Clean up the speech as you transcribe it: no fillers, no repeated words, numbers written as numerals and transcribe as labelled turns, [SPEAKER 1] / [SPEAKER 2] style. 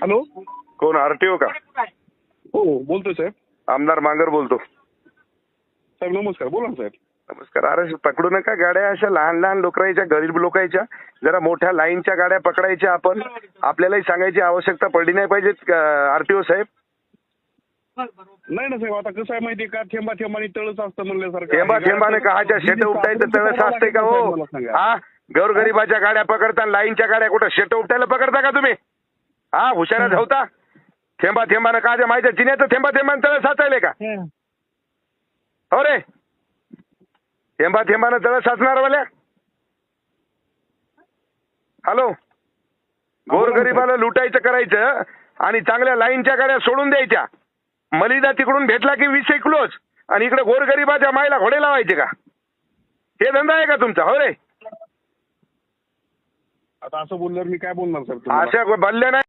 [SPEAKER 1] Hello.
[SPEAKER 2] कोण RTO का?
[SPEAKER 1] हो बोलतोय साहेब.
[SPEAKER 2] आमदार मांगर बोलतो.
[SPEAKER 1] साहेब नमस्कार. बोला ना साहेब.
[SPEAKER 2] नमस्कार. अरे पकडू नका गाड्या अशा लहान लहान लोकांच्या, गरीब लोकांच्या. जरा मोठ्या लाईनच्या गाड्या पकडायच्या. आपण आपल्यालाही सांगायची आवश्यकता पडली नाही पाहिजे आरटीओ साहेब.
[SPEAKER 1] नाही ना साहेब, आता कसं आहे माहितीये का, थेंबा थेंबाने तळच असतं म्हणल्यासारखं.
[SPEAKER 2] थेंबा थेंबाने काहाच्या शेट उपटायचं तळस असते का हो? हा, गोरगरिबाच्या गाड्या पकडता, लाईनच्या गाड्या कुठं शेट उपटायला पकडता का तुम्ही? हा, हुशारा धावता. थेंबा थेंबानं काहाच्या माहिती चिन्याचं थेंबा थेंबाने तळस साचायले का? हो रे, थेंबा थेंबानं तळस साचणार वाल्या. हॅलो, गोरगरिबाला लुटायचं करायचं आणि चांगल्या लाईनच्या गाड्या सोडून द्यायच्या. मलिदा तिकडून भेटला की 20 क्लोज आणि इकडे गोरगरिबाच्या मायला घोडे लावायचे का? हे धंदा आहे का तुमचा? हो रे,
[SPEAKER 1] आता असं बोलल्यावर मी काय बोलणार सर?
[SPEAKER 2] अशा बोलल्या नाही.